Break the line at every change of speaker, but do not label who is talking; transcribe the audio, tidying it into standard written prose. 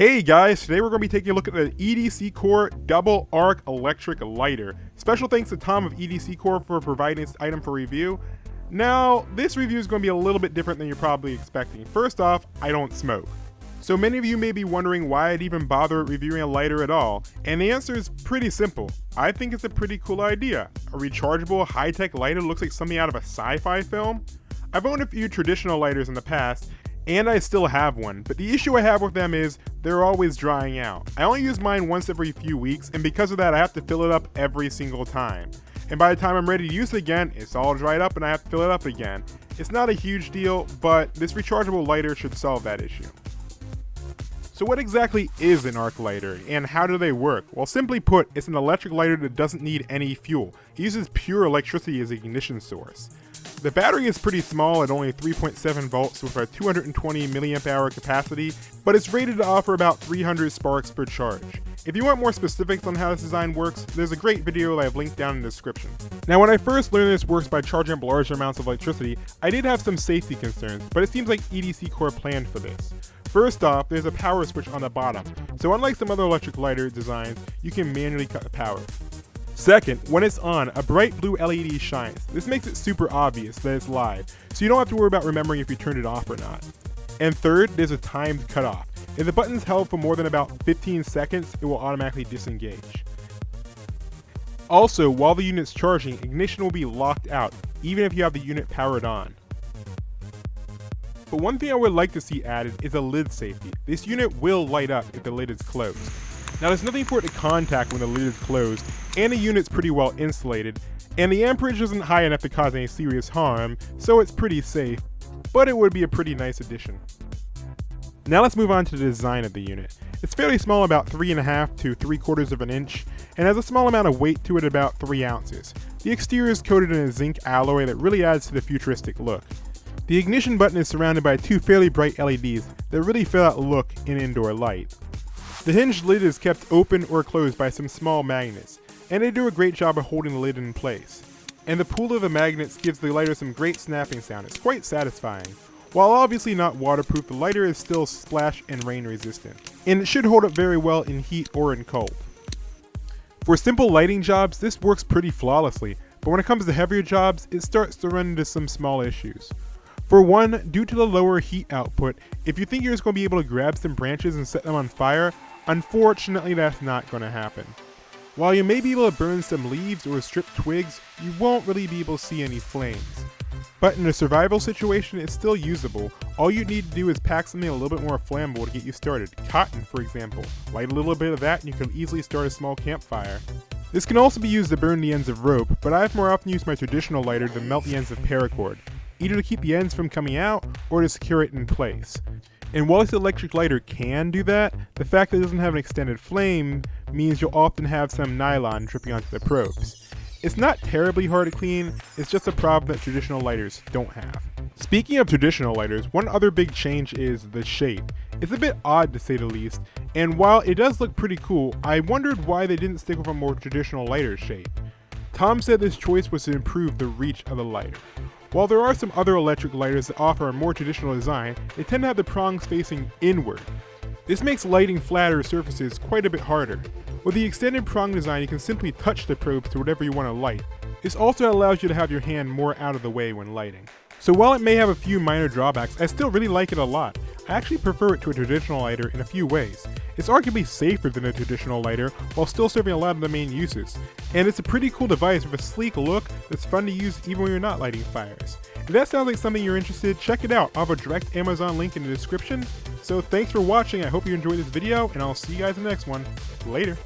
Hey guys, today we're going to be taking a look at the EDC Core Double Arc Electric Lighter. Special thanks to Tom of EDC Core for providing this item for review. Now, this review is going to be a little bit different than you're probably expecting. First off, I don't smoke. So many of you may be wondering why I'd even bother reviewing a lighter at all, and the answer is pretty simple. I think it's a pretty cool idea. A rechargeable, high-tech lighter looks like something out of a sci-fi film. I've owned a few traditional lighters in the past, and I still have one, but the issue I have with them is they're always drying out. I only use mine once every few weeks, and because of that I have to fill it up every single time. And by the time I'm ready to use it again, it's all dried up and I have to fill it up again. It's not a huge deal, but this rechargeable lighter should solve that issue. So what exactly is an arc lighter, and how do they work? Well, simply put, it's an electric lighter that doesn't need any fuel. It uses pure electricity as the ignition source. The battery is pretty small at only 3.7 volts with a 220 mAh capacity, but it's rated to offer about 300 sparks per charge. If you want more specifics on how this design works, there's a great video that I've linked down in the description. Now, when I first learned this works by charging up large amounts of electricity, I did have some safety concerns, but it seems like EDC Core planned for this. First off, there's a power switch on the bottom, so unlike some other electric lighter designs, you can manually cut the power. Second, when it's on, a bright blue LED shines. This makes it super obvious that it's live, so you don't have to worry about remembering if you turned it off or not. And third, there's a timed cutoff. If the button's held for more than about 15 seconds, it will automatically disengage. Also, while the unit's charging, ignition will be locked out, even if you have the unit powered on. But one thing I would like to see added is a lid safety. This unit will light up if the lid is closed. Now, there's nothing for it to contact when the lid is closed, and the unit's pretty well insulated, and the amperage isn't high enough to cause any serious harm, so it's pretty safe, but it would be a pretty nice addition. Now let's move on to the design of the unit. It's fairly small, about 3.5 to 3/4 of an inch, and has a small amount of weight to it, about 3 ounces. The exterior is coated in a zinc alloy that really adds to the futuristic look. The ignition button is surrounded by 2 fairly bright LEDs that really fill out look in indoor light. The hinged lid is kept open or closed by some small magnets, and they do a great job of holding the lid in place. And the pull of the magnets gives the lighter some great snapping sound. It's quite satisfying. While obviously not waterproof, the lighter is still splash and rain resistant, and it should hold up very well in heat or in cold. For simple lighting jobs, this works pretty flawlessly, but when it comes to heavier jobs, it starts to run into some small issues. For one, due to the lower heat output, if you think you're just going to be able to grab some branches and set them on fire, unfortunately that's not going to happen. While you may be able to burn some leaves or strip twigs, you won't really be able to see any flames. But in a survival situation, it's still usable. All you need to do is pack something a little bit more flammable to get you started. Cotton, for example. Light a little bit of that and you can easily start a small campfire. This can also be used to burn the ends of rope, but I've more often used my traditional lighter to melt the ends of paracord, either to keep the ends from coming out or to secure it in place. And while this electric lighter can do that, the fact that it doesn't have an extended flame means you'll often have some nylon dripping onto the probes. It's not terribly hard to clean, it's just a problem that traditional lighters don't have. Speaking of traditional lighters, one other big change is the shape. It's a bit odd to say the least, and while it does look pretty cool, I wondered why they didn't stick with a more traditional lighter shape. Tom said this choice was to improve the reach of the lighter. While there are some other electric lighters that offer a more traditional design, they tend to have the prongs facing inward. This makes lighting flatter surfaces quite a bit harder. With the extended prong design, you can simply touch the probes to whatever you want to light. This also allows you to have your hand more out of the way when lighting. So while it may have a few minor drawbacks, I still really like it a lot. I actually prefer it to a traditional lighter in a few ways. It's arguably safer than a traditional lighter while still serving a lot of the main uses. And it's a pretty cool device with a sleek look that's fun to use even when you're not lighting fires. If that sounds like something you're interested, check it out. I'll have a direct Amazon link in the description. So thanks for watching, I hope you enjoyed this video, and I'll see you guys in the next one. Later!